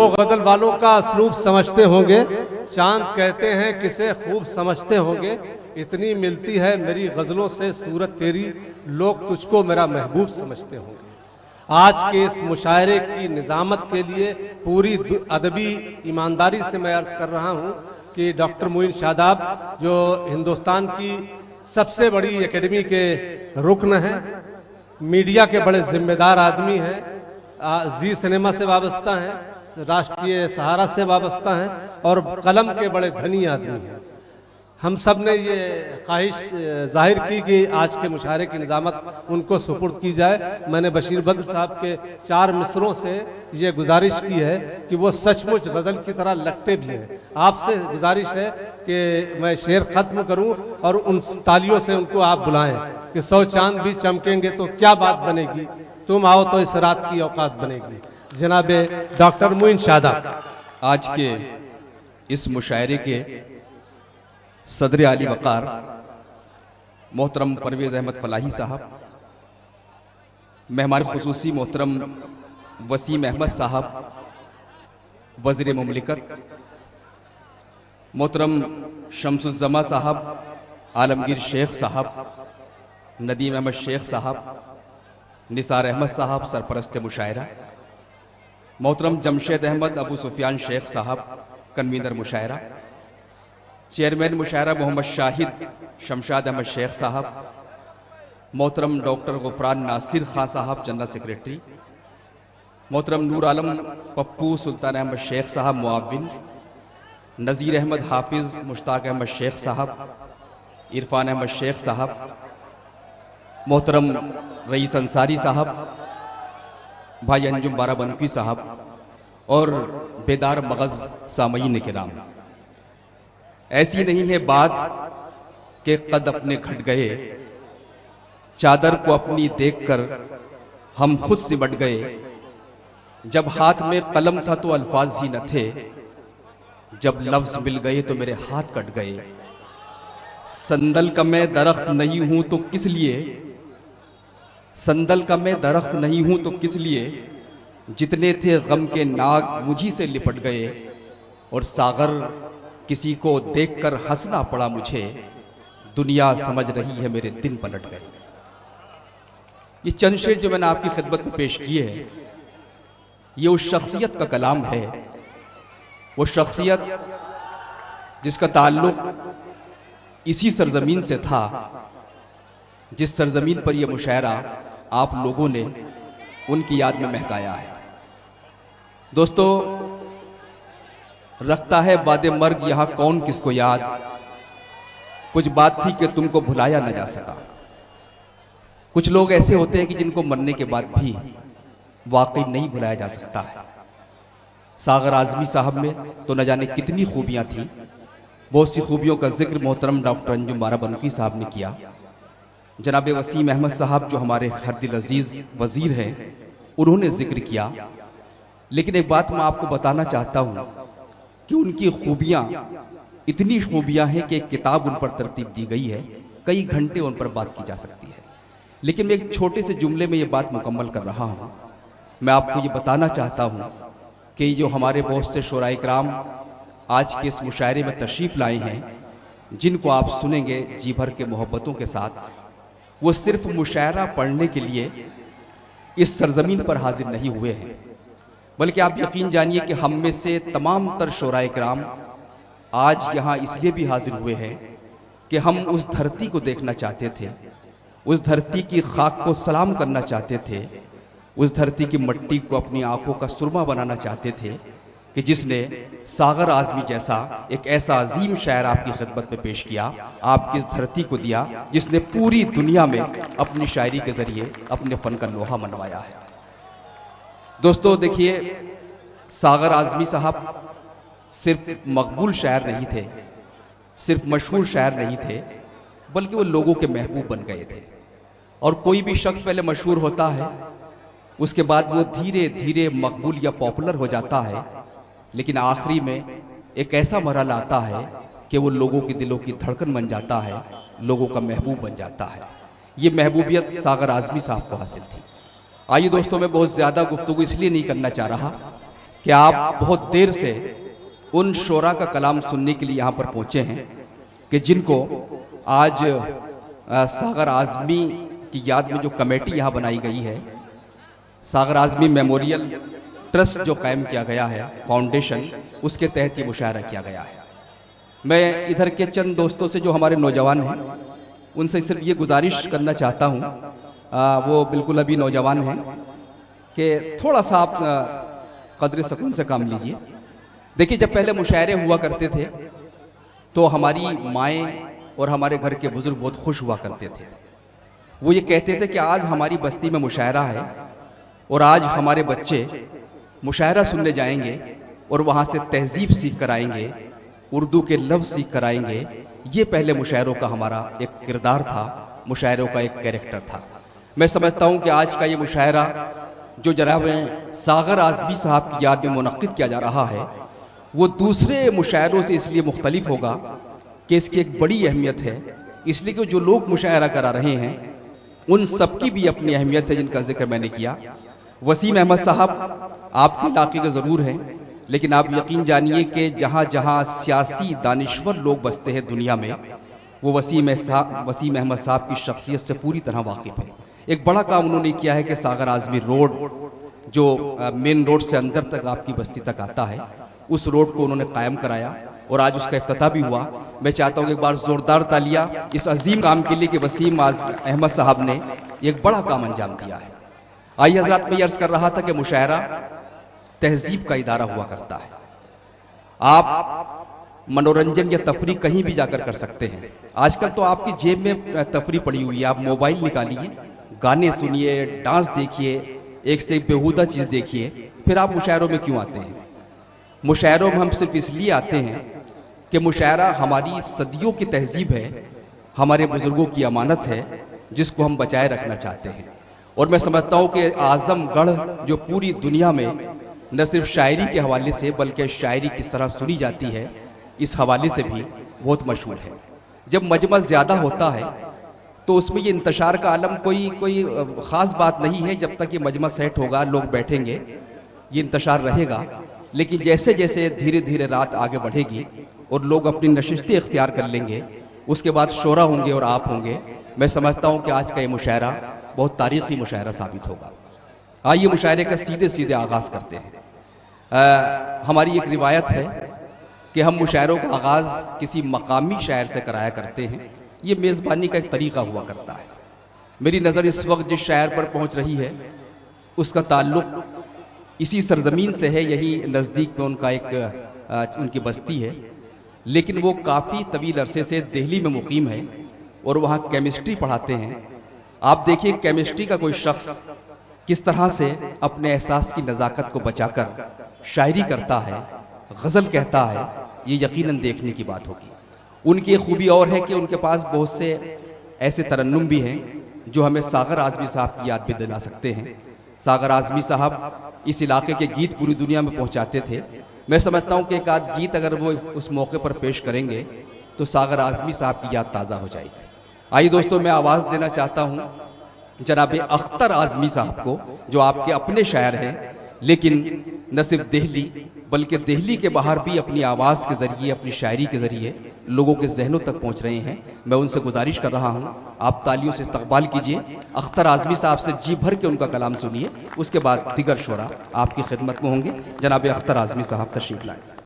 लो गजल वालों का असलूब समझते होंगे, चांद कहते हैं किसे खूब समझते होंगे, इतनी मिलती है मेरी गजलों से सूरत तेरी, लोग तुझको मेरा महबूब समझते होंगे। आज के इस मुशायरे की निज़ामत के लिए पूरी अदबी ईमानदारी से मैं अर्ज कर रहा हूँ कि डॉक्टर मोइन शादाब जो हिंदुस्तान की सबसे बड़ी एकेडमी के रुकन हैं, मीडिया के बड़े जिम्मेदार आदमी हैं, जी सिनेमा से वाबस्ता हैं, राष्ट्रीय सहारा से वाबस्ता हैं और कलम के बड़े धनी आदमी हैं। हम सब ने ये ख्वाहिश जाहिर की कि आज के मुशायरे की निज़ामत उनको सुपुर्द की जाए। मैंने बशीर बद्र साहब के 4 मिसरों से ये गुजारिश की है कि वो सचमुच गज़ल की तरह लगते भी हैं। आपसे गुजारिश है कि मैं शेर ख़त्म करूं और उन तालियों से उनको आप बुलाएं कि 100 चांद भी चमकेंगे तो क्या बात बनेगी, तुम आओ तो इस रात की औकात बनेगी। जनाब डॉक्टर मोइन शादाब। आज के इस मुशायरे के सदर आली वक़ार मोहतरम परवेज़ अहमद फलाही साहब, मेहमान खुसूसी मोहतरम वसीम अहमद साहब वज़ीर मुमलिकत, मोहतरम शम्सुज़्ज़मा साहब, आलमगीर शेख साहब, नदीम अहमद शेख साहब, निसार अहमद साहब सरपरस्त मुशायरा, मोहतरम जमशेद अहमद अबू सुफियान शेख साहब कन्वीनर मुशायरा, चेयरमैन मुशायरा मोहम्मद शाहिद शमशाद अहमद शेख साहब, मोहतरम डॉक्टर गुफरान नासिर खां साहब जनरल सेक्रेटरी, मोहतरम नूर आलम पप्पू सुल्तान अहमद शेख साहब मुआविन, नज़ीर अहमद हाफिज़ मुश्ताक अहमद शेख साहब, इरफान अहमद शेख साहब, मोहतरम रईस अंसारी साहब, भाई अंजुम बाराबंकी साहब और बेदार मगज़ सामईन किराम। ऐसी नहीं है बात के कद अपने घट गए, चादर को अपनी देखकर हम खुद सिमट गए, जब हाथ में कलम था तो अल्फाज ही न थे, जब लफ्ज मिल गए तो मेरे हाथ कट गए। संदल का मैं दरख्त नहीं हूं तो किस लिए, संदल का मैं दरख्त नहीं हूं तो किस लिए, जितने थे गम के नाग मुझी से लिपट गए, और सागर किसी को देखकर हंसना पड़ा मुझे, दुनिया समझ रही है मेरे दिन पलट गए। ये चंद शेर जो मैंने आपकी खिदमत में पेश किए हैं, ये उस शख्सियत का कलाम है, वो शख्सियत जिसका ताल्लुक इसी सरजमीन से था जिस सरजमीन पर यह मुशायरा आप लोगों ने उनकी याद में महकाया है। दोस्तों, रखता है बादे मर्ग यहाँ कौन किसको याद, कुछ बात थी कि तुमको भुलाया न जा सका। कुछ लोग ऐसे होते हैं कि जिनको मरने के बाद भी वाकई नहीं भुलाया जा सकता है। सागर आज़मी साहब में तो न जाने कितनी खूबियां थी, बहुत सी खूबियों का जिक्र मोहतरम डॉक्टर अंजुम बाराबंकी साहब ने किया। जनाब वसीम अहमद साहब जो हमारे हरदिल अजीज़ वज़ीर हैं, उन्होंने जिक्र किया। लेकिन एक बात मैं आपको बताना चाहता हूँ कि उनकी खूबियाँ इतनी खूबियाँ हैं कि एक किताब उन पर तरतीब दी गई है, कई घंटे उन पर बात की जा सकती है। लेकिन मैं एक छोटे से जुमले में ये बात मुकम्मल कर रहा हूँ। मैं आपको ये बताना चाहता हूँ कि जो हमारे बहुत से शोराए किराम आज के इस मुशायरे में तशरीफ़ लाए हैं, जिनको आप सुनेंगे जी भर के मोहब्बतों के साथ, वो सिर्फ मुशायरा पढ़ने के लिए इस सरजमीन पर हाजिर नहीं हुए हैं, बल्कि आप यकीन जानिए कि हम में से तमाम तर शोराए किराम आज यहाँ इसलिए भी हाजिर हुए हैं कि हम उस धरती को देखना चाहते थे, उस धरती की खाक को सलाम करना चाहते थे, उस धरती की मट्टी को अपनी आंखों का सुरमा बनाना चाहते थे कि जिसने सागर आज़मी जैसा एक ऐसा अजीम शायर आपकी खिदमत में पेश किया, आपकी इस धरती को दिया, जिसने पूरी दुनिया में अपनी शायरी के ज़रिए अपने फ़न का लोहा मनवाया है। दोस्तों देखिए, सागर आज़मी साहब सिर्फ मकबूल शायर नहीं थे, सिर्फ मशहूर शायर नहीं थे, बल्कि वो लोगों के महबूब बन गए थे। और कोई भी शख्स पहले मशहूर होता है, उसके बाद वो धीरे धीरे मकबूल या पॉपुलर हो जाता है, लेकिन आखिरी में एक ऐसा मरहला आता है कि वो लोगों के दिलों की धड़कन बन जाता है, लोगों का महबूब बन जाता है। ये महबूबियत सागर आज़मी साहब को हासिल थी। आइए दोस्तों, मैं बहुत ज़्यादा गुफ्तगू इसलिए नहीं करना चाह रहा कि आप बहुत देर से उन शोरा का कलाम सुनने के लिए यहाँ पर पहुँचे हैं कि जिनको आज सागर आज़मी की याद में जो कमेटी यहाँ बनाई गई है, सागर आज़मी मेमोरियल ट्रस्ट जो कायम किया गया है, फाउंडेशन, उसके तहत ये मुशायरा किया गया है। मैं इधर के चंद दोस्तों से जो हमारे नौजवान हैं उनसे सिर्फ ये गुजारिश करना चाहता हूँ, वो बिल्कुल अभी नौजवान हैं, कि थोड़ा सा आप कदर सुकून से काम लीजिए। देखिए, जब पहले मुशायरे हुआ करते थे तो हमारी माएँ और हमारे घर के बुजुर्ग बहुत खुश हुआ करते थे। वो ये कहते थे कि आज हमारी बस्ती में मुशायरा है और आज हमारे बच्चे मुशायरा सुनने जाएंगे और वहाँ से तहजीब सीख कर आएंगे, उर्दू के लफ्ज़ सीख कर आएंगे। ये पहले मुशायरों का हमारा एक किरदार था, मुशायरों का एक कैरेक्टर था। मैं समझता हूँ कि आज का ये मुशायरा जो जनाब सागर आज़मी साहब की याद में मुनक्किद किया जा रहा है, वो दूसरे मुशायरों से इसलिए मुख्तलिफ होगा कि इसकी एक बड़ी अहमियत है। इसलिए कि जो लोग मुशायरा करा रहे हैं उन सब की भी अपनी अहमियत है, जिनका जिक्र मैंने किया। वसीम अहमद साहब आपके इलाके के ज़रूर हैं, लेकिन आप यकीन जानिए कि जहाँ जहाँ सियासी दानिश्वर लोग बसते हैं दुनिया में, वो वसीम अहमद साहब की शख्सियत से पूरी तरह वाकिफ़ है। एक बड़ा काम उन्होंने किया है कि सागर आज़मी रोड जो मेन रोड से अंदर तक आपकी बस्ती तक आता है, उस रोड को उन्होंने कायम कराया और आज उसका इफ्तिताह भी हुआ। मैं चाहता हूँ कि एक बार ज़ोरदार तालियां इस अजीम काम के लिए कि वसीम अहमद साहब ने एक बड़ा काम अंजाम दिया है। आइए हज़रात, मैं अर्ज़ कर रहा था कि मुशायरा तहजीब का इदारा हुआ करता है। आप मनोरंजन या तफरी कहीं भी जाकर कर सकते हैं। आजकल तो आपकी जेब में तफरी पड़ी हुई है, आप मोबाइल निकालिए, गाने सुनिए, डांस देखिए, एक से एक बेहुदा चीज़ देखिए, फिर आप मुशायरों में क्यों आते हैं? मुशायरों में हम सिर्फ इसलिए आते हैं कि मुशायरा हमारी सदियों की तहजीब है, हमारे बुज़ुर्गों की अमानत है, जिसको हम बचाए रखना चाहते हैं। और मैं समझता हूँ कि आज़मगढ़ जो पूरी दुनिया में न सिर्फ शायरी के हवाले से बल्कि शायरी किस तरह सुनी जाती है, इस हवाले से भी बहुत मशहूर है। जब मजमा ज़्यादा होता है तो उसमें ये इंतशार का आलम कोई ख़ास बात नहीं है। जब तक ये मजमा सेट होगा, लोग बैठेंगे, ये इंतशार रहेगा। लेकिन जैसे जैसे धीरे धीरे रात आगे बढ़ेगी और लोग अपनी नशिस्तें इख्तियार कर लेंगे, उसके बाद शोरा होंगे और आप होंगे। मैं समझता हूँ कि आज का ये मुशायरा बहुत तारीख़ी मुशायरा साबित होगा। आइए मुशायरे का सीधे सीधे आगाज़ करते हैं। हमारी एक रिवायत है कि हम मुशायरों का आगाज़ किसी मकामी शायर से कराया करते हैं। ये मेज़बानी का एक तरीक़ा हुआ करता है। मेरी नज़र इस वक्त जिस शायर पर पहुँच रही है उसका ताल्लुक़ इसी सरज़मीन से है, यही नज़दीक में उनका एक उनकी बस्ती है, लेकिन वो काफ़ी तवील अरसे से दिल्ली में मुकीम है और वहाँ केमिस्ट्री पढ़ाते हैं। आप देखिए, केमिस्ट्री का कोई शख्स किस तरह से अपने एहसास की नज़ाकत को बचाकर शायरी करता है, गज़ल कहता है, ये यकीनन देखने की बात होगी। उनकी एक खूबी और है कि उनके पास बहुत से ऐसे तरन्नुम भी हैं जो हमें सागर आज़मी साहब की याद भी दिला सकते हैं। सागर आज़मी साहब इस इलाके के गीत पूरी दुनिया में पहुंचाते थे। मैं समझता हूं कि एक आध गीत अगर वो उस मौके पर पेश करेंगे तो सागर आज़मी साहब की याद ताज़ा हो जाएगी। आइए दोस्तों, मैं आवाज़ देना चाहता हूं जनाब अख्तर आज़मी साहब को, जो आपके अपने शायर हैं, लेकिन न सिर्फ दिल्ली बल्कि दिल्ली के बाहर भी अपनी आवाज़ के ज़रिए, अपनी शायरी के ज़रिए लोगों के जहनों तक पहुंच रहे हैं। मैं उनसे गुजारिश कर रहा हूं, आप तालियों से इस्तकबाल कीजिए। अख्तर आज़मी साहब से जी भर के उनका कलाम सुनिए, उसके बाद दिगर शोरा आपकी खिदमत में होंगे। जनाब अख्तर आज़मी साहब तशरीफ़ लाएँ।